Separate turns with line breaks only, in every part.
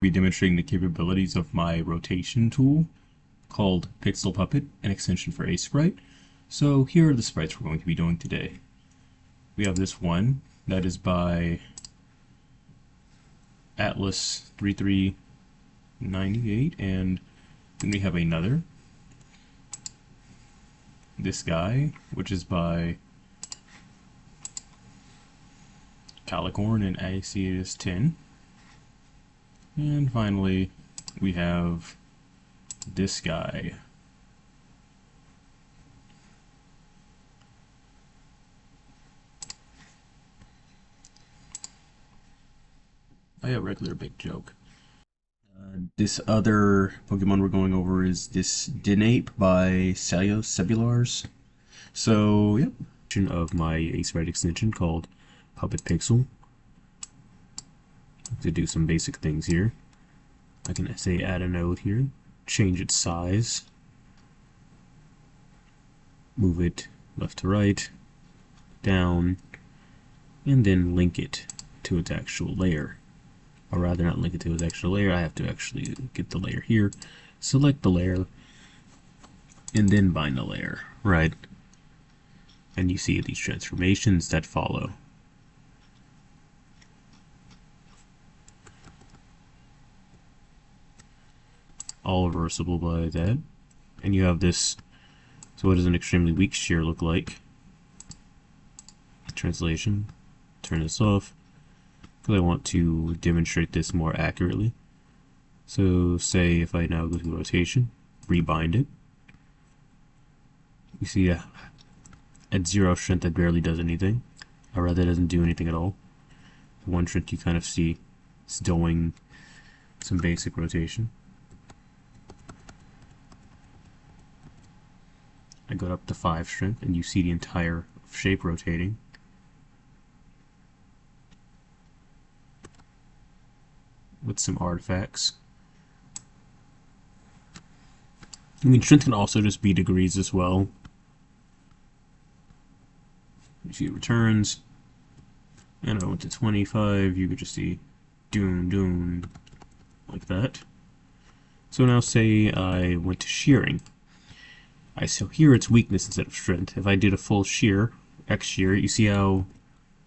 Be demonstrating the capabilities of my rotation tool called Pixel Puppet, an extension for Aseprite. So here are the sprites we're going to be doing today. We have this one that is by Atlas 3398, and then we have another, this guy, which is by Calicorn and Aseprite 10. And finally, we have this guy. I have a regular big joke. This other Pokemon we're going over is this Dinape by Cellulars. So, yep. Of my Aseprite extension called Puppet Pixel. To do some basic things here. I can say add a node here, change its size, move it left to right, down, and then link it to its actual layer. Or rather, not link it to its actual layer, I have to actually get the layer here, select the layer, and then bind the layer, right? And you see these transformations that follow. All reversible by that. And you have this, so what does an extremely weak shear look like? Translation, turn this off, because I want to demonstrate this more accurately. So say if I now go to rotation, rebind it, you see at 0 strength that barely does anything, or rather doesn't do anything at all. 1 strength you kind of see it's doing some basic rotation. I go up to 5 strength and you see the entire shape rotating. With some artifacts. I mean, strength can also just be degrees as well. You see it returns. And I went to 25, you could just see doon, like that. So now say I went to shearing. So here it's weakness instead of strength. If I did a full shear, X shear, you see how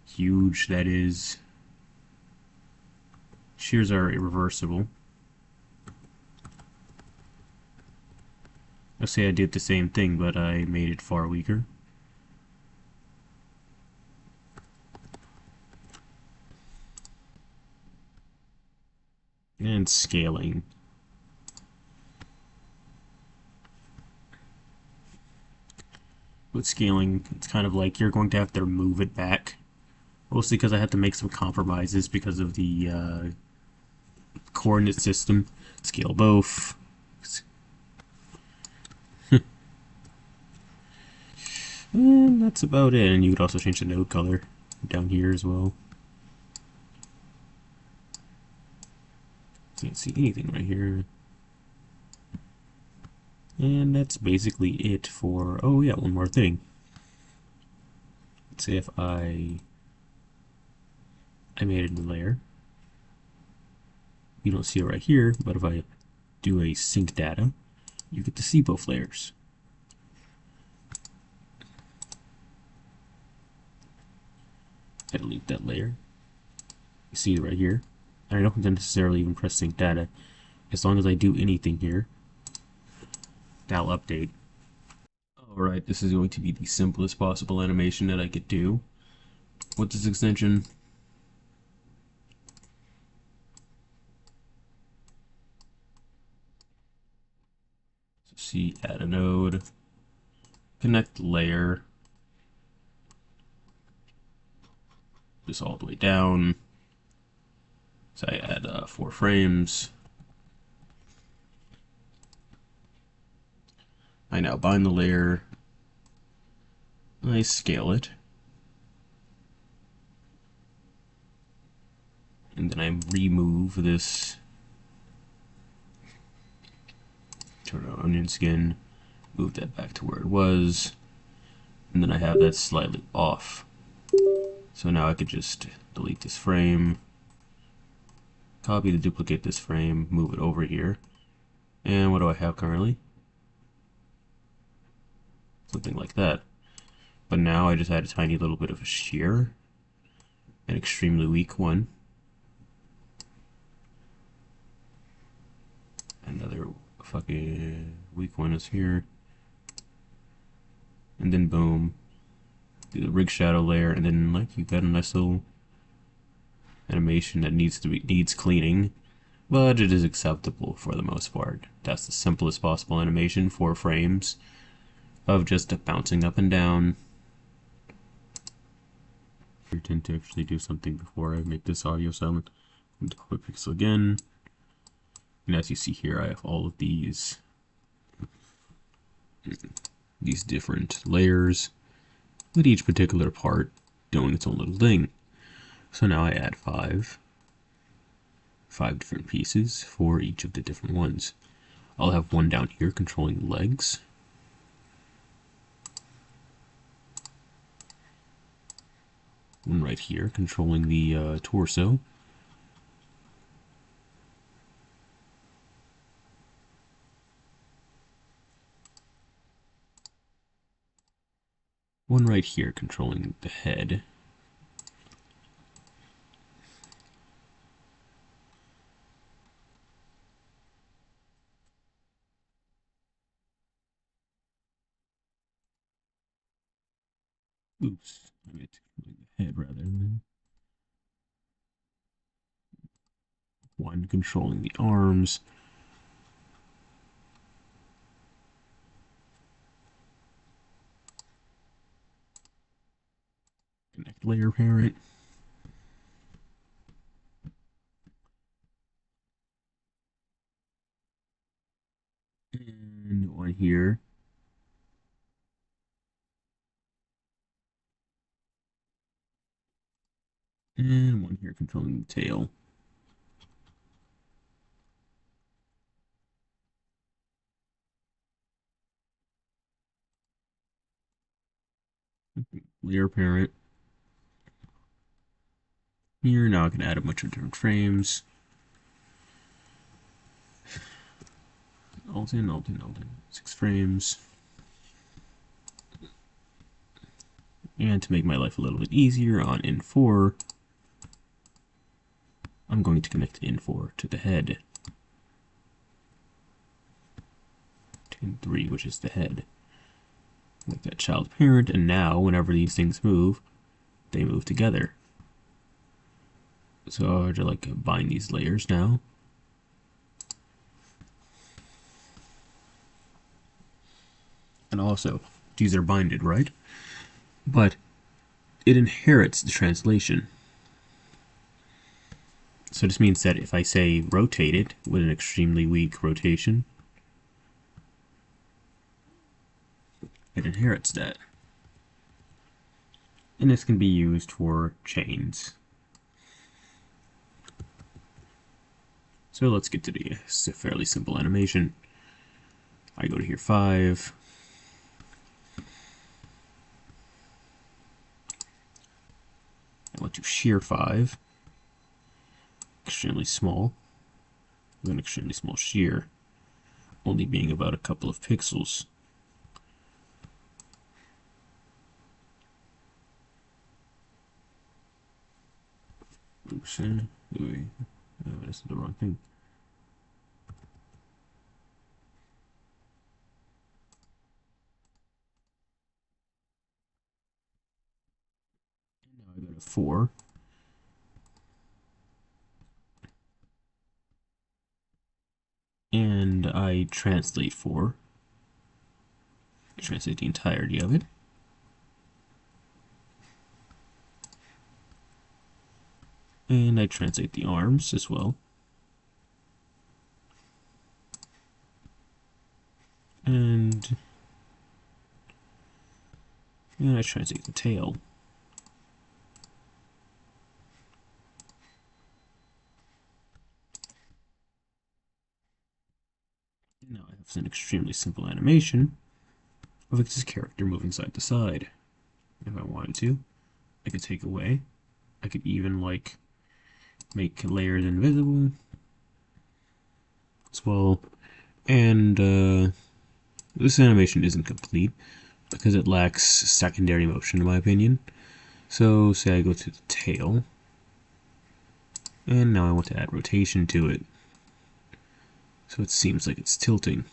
huge that is. Shears are irreversible. Let's say I did the same thing, but I made it far weaker. And scaling. With scaling, it's kind of like you're going to have to move it back. Mostly because I had to make some compromises because of the coordinate system. Scale both. And that's about it. And you could also change the node color down here as well. Can't see anything right here. And that's basically it for, oh yeah, one more thing. Let's say if I made a new layer. You don't see it right here, but if I do a sync data, you get to see both layers. I delete that layer. You see it right here. And I don't necessarily even press sync data. As long as I do anything here, that'll update. Alright, this is going to be the simplest possible animation that I could do with this extension. So see, add a node, connect the layer, this all the way down. So I add 4 frames. I now bind the layer. I scale it. And then I remove this turn on onion skin, move that back to where it was, and then I have that slightly off. So now I could just delete this frame, copy the duplicate this frame, move it over here. And what do I have currently? Something like that. But now I just add a tiny little bit of a shear, an extremely weak one. Another fucking weak one is here. And then boom. Do the rig shadow layer, and then like you got a nice little animation that needs cleaning. But it is acceptable for the most part. That's the simplest possible animation, 4 frames of just bouncing up and down. I tend to actually do something before I make this audio silent. I'm going to quick pixel again. And as you see here, I have all of these different layers, with each particular part doing its own little thing. So now I add five different pieces for each of the different ones. I'll have one down here controlling the legs. One right here controlling the torso. One right here controlling the head. Oops, I meant the head rather than one controlling the arms. Connect layer parent. And one here. And one here controlling the tail. Layer parent. Here, now I can add a bunch of different frames. Alt in, 6 frames. And to make my life a little bit easier on N4, I'm going to connect N4 to the head. N3, which is the head. Like that child parent, and now whenever these things move, they move together. So I have to like bind these layers now. And also, these are binded, right? But it inherits the translation. So this means that if I say rotate it with an extremely weak rotation, it inherits that. And this can be used for chains. So let's get to the fairly simple animation. I go to here 5. I want to shear 5. Extremely small. With an extremely small shear. Only being about a couple of pixels. Oops, that's the wrong thing. Now I go to 4. And I translate 4. I translate the entirety of it. And I translate the arms as well. And I translate the tail. And now I have an extremely simple animation of this character moving side to side. If I wanted to, I could take away. I could even like make layers invisible as well. And this animation isn't complete because it lacks secondary motion in my opinion. So say I go to the tail, and now I want to add rotation to it. So it seems like it's tilting.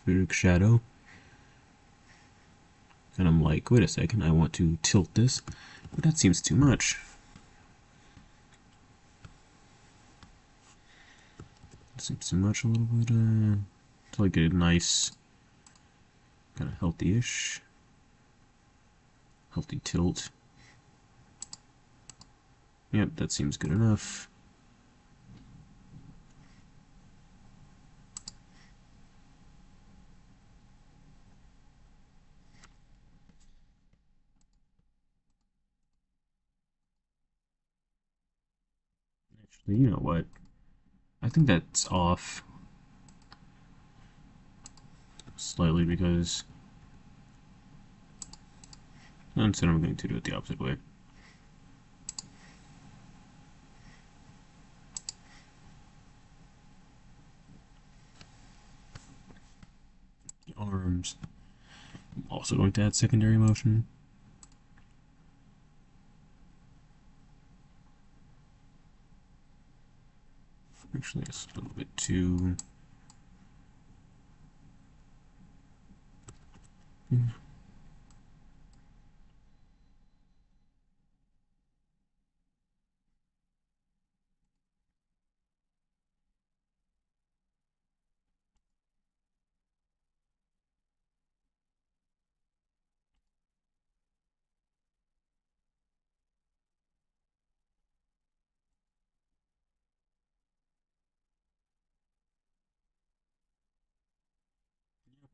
Big shadow. And I'm like, wait a second, I want to tilt this, but that seems too much. That seems too much a little bit, to like a nice, kind of healthy-ish, healthy tilt. Yep, that seems good enough. Actually, you know what? I think that's off slightly because instead I'm going to do it the opposite way. The arms. I'm also going to add secondary motion. Actually, it's a little bit too...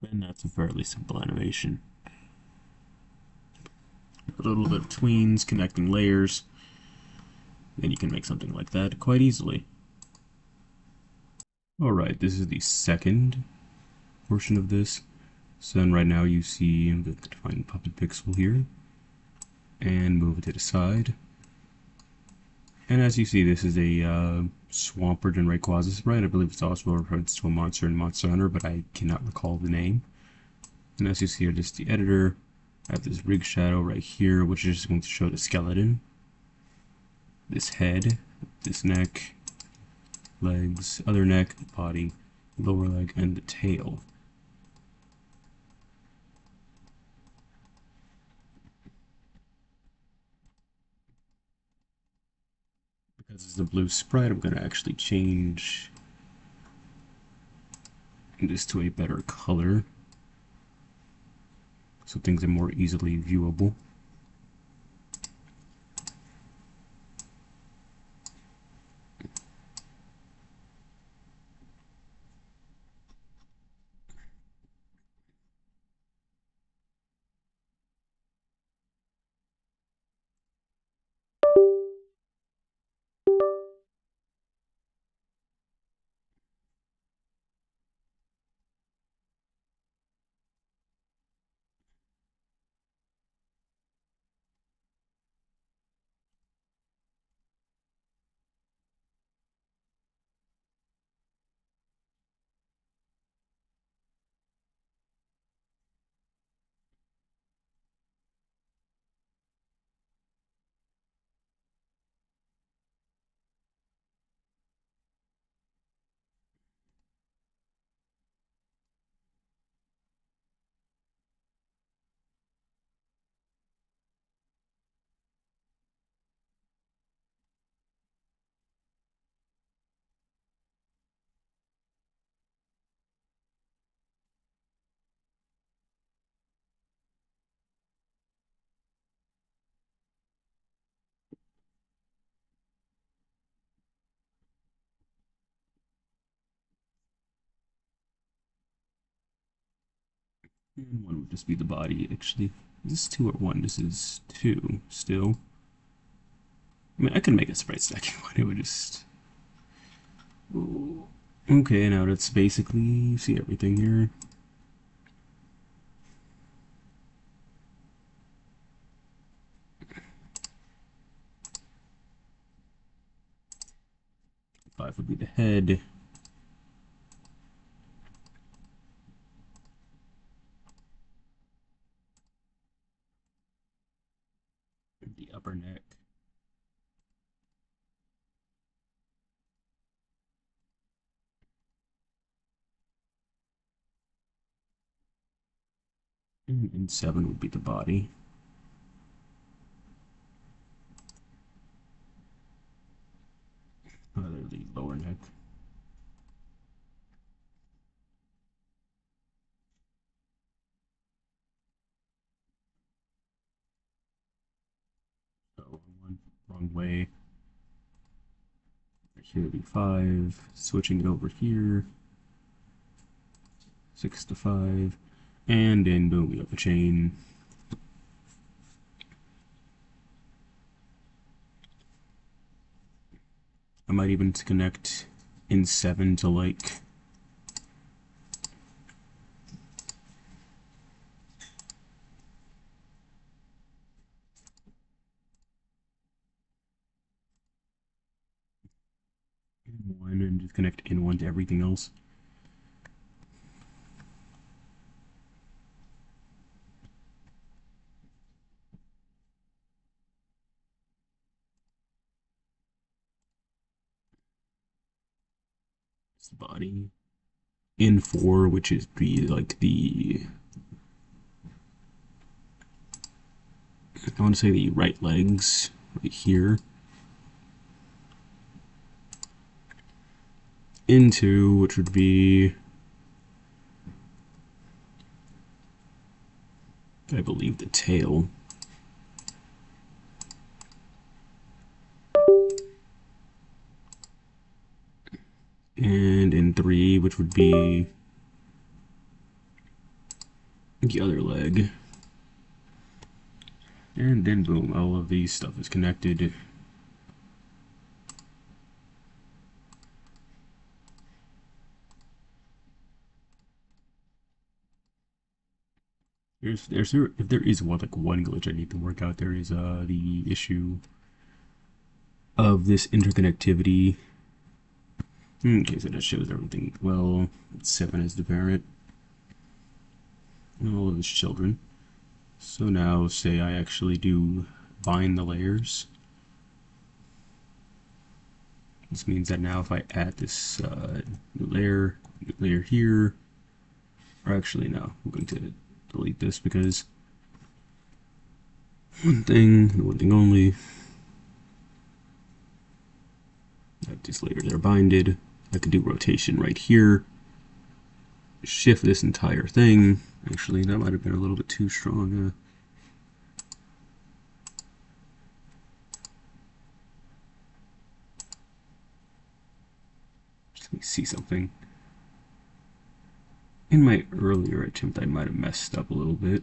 And that's a fairly simple animation. A little bit of tweens, connecting layers, and you can make something like that quite easily. Alright, this is the second portion of this. So then right now you see, I'm going to find Puppet Pixel here, and move it to the side. And as you see, this is a Swampert and Rayquaza sprite. I believe it's also a reference to a monster in Monster Hunter, but I cannot recall the name. And as you see here, this is the editor. I have this rig shadow right here, which is just going to show the skeleton. This head, this neck, legs, other neck, body, lower leg, and the tail. Because it's a blue sprite, I'm going to actually change this to a better color, so things are more easily viewable. And one would just be the body, actually. Is this 2 or 1? This is 2, still. I mean, I could make a sprite stacking one, it would just... Ooh. Okay, now that's basically, you see everything here. 5 would be the head. The upper neck. And 7 would be the body. The lower neck. So wrong way. Here would be 5. Switching it over here. 6 to 5. And then boom, we have a chain. I might even connect in 7 to like N1 and just connect N1 to everything else. It's the body. N4, which is like the I want to say the right legs right here. N2, which would be I believe the tail. And N3, which would be the other leg. And then boom, all of these stuff is connected. If there is one glitch I need to work out, there is the issue of this interconnectivity. Okay, so that shows everything. Well, 7 is the parent, and all of its children. So now, say I actually do bind the layers. This means that now if I add this new layer here, or actually no, I'm going to delete this because one thing only. That these layers are binded. I could do rotation right here. Shift this entire thing. Actually, that might have been a little bit too strong. Just let me see something. In my earlier attempt, I might have messed up a little bit.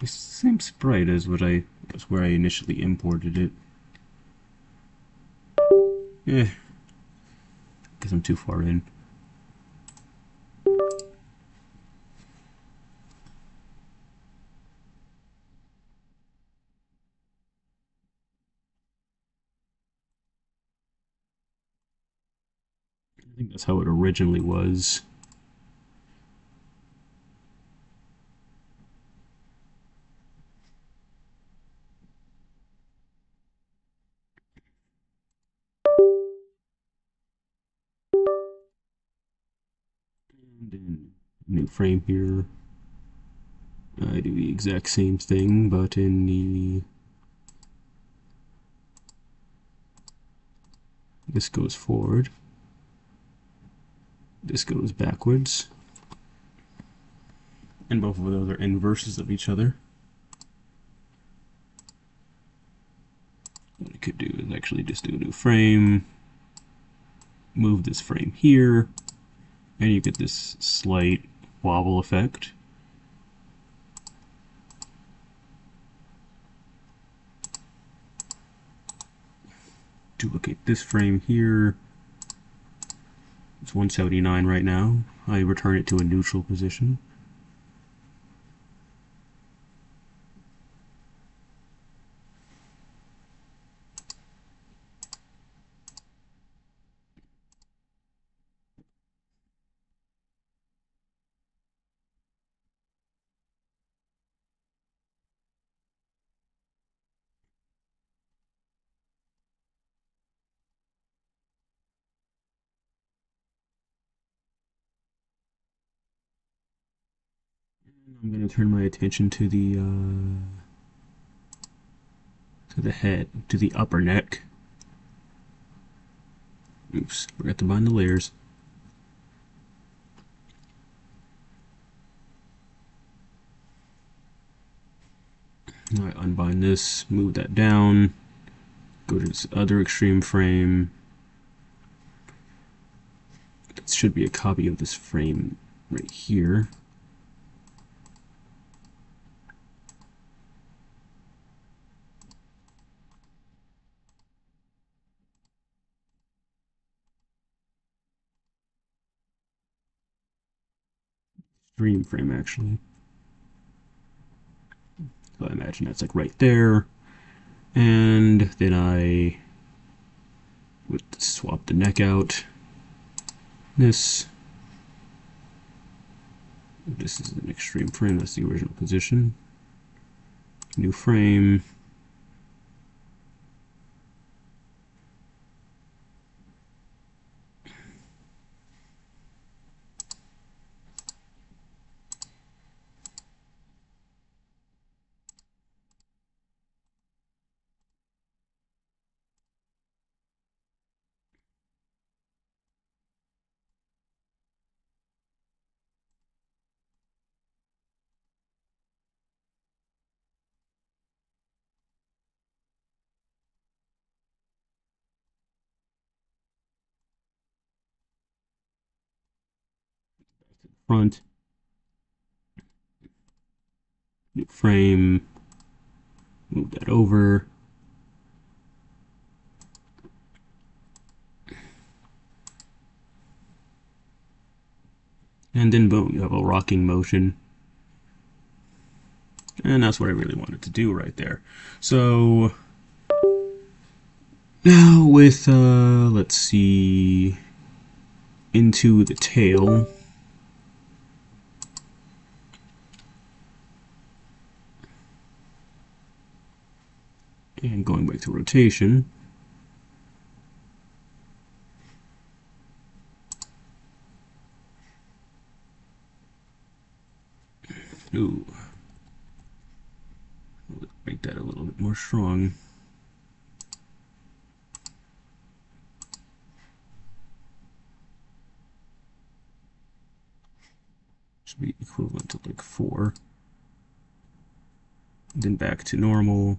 It's the same sprite as where I initially imported it. Yeah, guess I'm too far in. I think that's how it originally was. And then new frame here. I do the exact same thing, but in the this goes forward, this goes backwards, and both of those are inverses of each other. What I could do is actually just do a new frame, move this frame here, and you get this slight wobble effect. Duplicate this frame here. It's 179 right now. I return it to a neutral position. I'm going to turn my attention to the head, to the upper neck. Oops, forgot to bind the layers. I unbind this, move that down, go to this other extreme frame. It should be a copy of this frame right here. Extreme frame, actually. So I imagine that's like right there. And then I would swap the neck out. This is an extreme frame, that's the original position. New frame. Front. New frame. Move that over. And then boom, you have a rocking motion. And that's what I really wanted to do right there. So now with, let's see, into the tail. And going back to rotation. Ooh. Make that a little bit more strong. Should be equivalent to like 4. Then back to normal.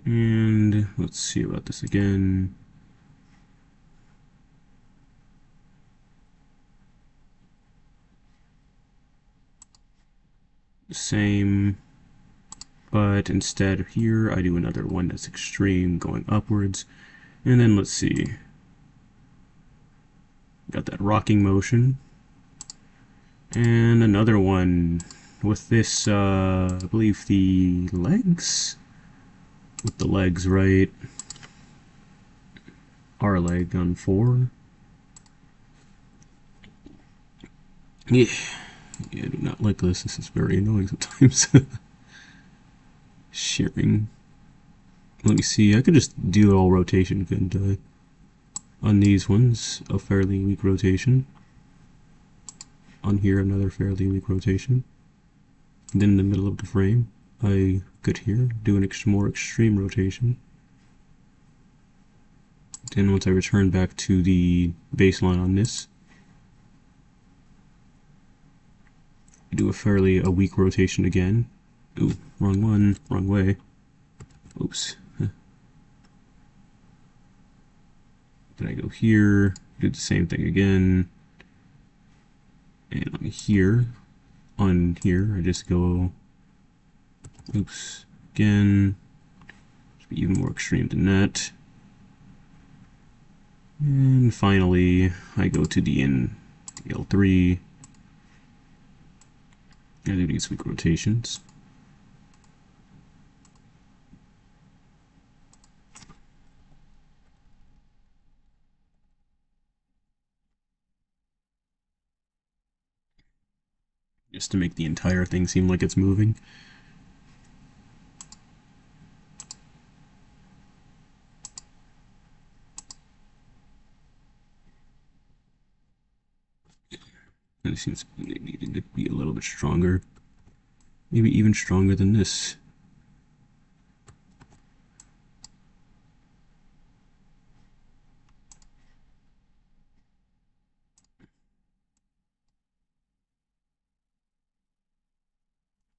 And let's see about this again. Same, but instead of here, I do another one that's extreme, going upwards. And then let's see. Got that rocking motion. And another one with this, I believe the legs? With the legs, right? R leg on 4. Yeah. Yeah, I do not like this. This is very annoying sometimes. Shearing. Let me see. I could just do all rotation, couldn't I? On these ones, a fairly weak rotation. On here, another fairly weak rotation. And then in the middle of the frame, I could here do an more extreme rotation. Then once I return back to the baseline on this, do a weak rotation again. Ooh, wrong one, wrong way. Oops. Then I go here, do the same thing again. And on here, I just go, oops, again. Should be even more extreme than that. And finally, I go to the L3. I do these weak rotations. Just to make the entire thing seem like it's moving. And it seems they needed to be a little bit stronger. Maybe even stronger than this.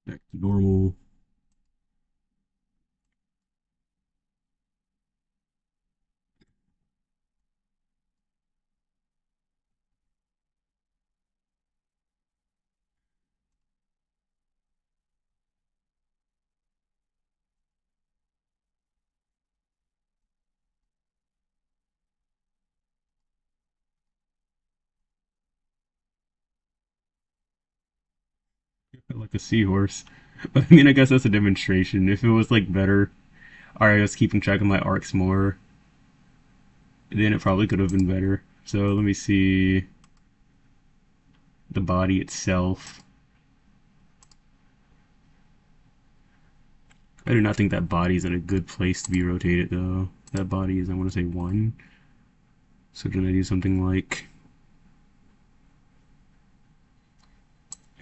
Back to normal. Like a seahorse. But I mean, I guess that's a demonstration. If it was like better, alright, I was keeping track of my arcs more, then it probably could have been better. So let me see the body itself. I do not think that body is in a good place to be rotated though. That body is, I want to say 1. So can I do something like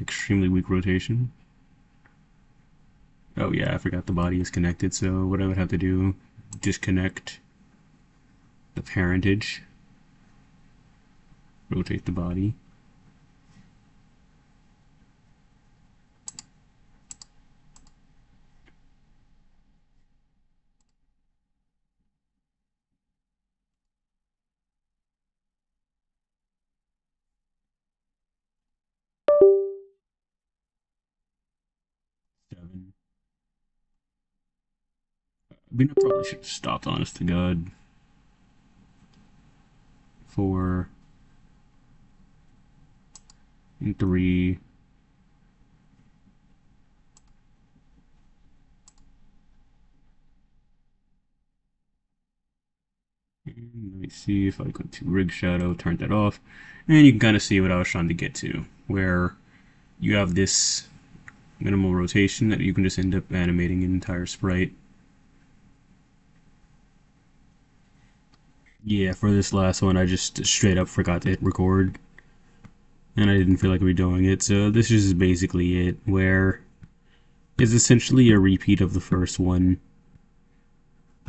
extremely weak rotation? Oh yeah, I forgot the body is connected, so what I would have to do, disconnect the parentage, rotate the body. Seven. I mean, I probably should have stopped, honest to God. 4 and 3. And let me see if I go to rig shadow, turn that off, and you can kind of see what I was trying to get to, where you have this minimal rotation that you can just end up animating an entire sprite. Yeah, for this last one, I just straight up forgot to hit record, and I didn't feel like redoing it, so this is basically it, where it's essentially a repeat of the first one,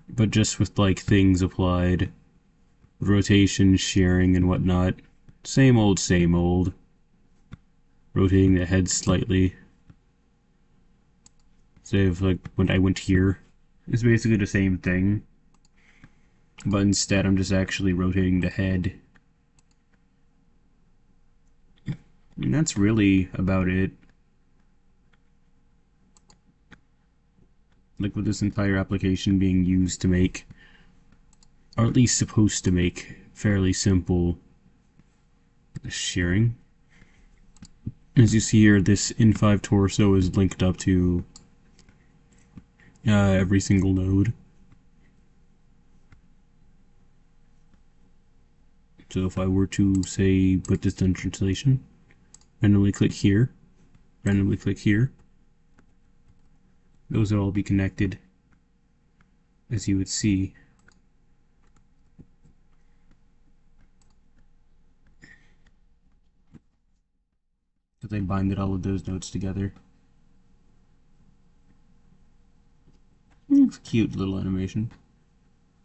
but just with like things applied, rotation, shearing, and whatnot. Same old, same old. Rotating the head slightly. So if like when I went here, it's basically the same thing, but instead I'm just actually rotating the head. And that's really about it. Like with this entire application being used to make, or at least supposed to make, fairly simple shearing. As you see here, this in5 torso is linked up to every single node. So if I were to, say, put this in translation, randomly click here, randomly click here, those would all be connected, as you would see. Because I binded all of those nodes together. It's a cute little animation.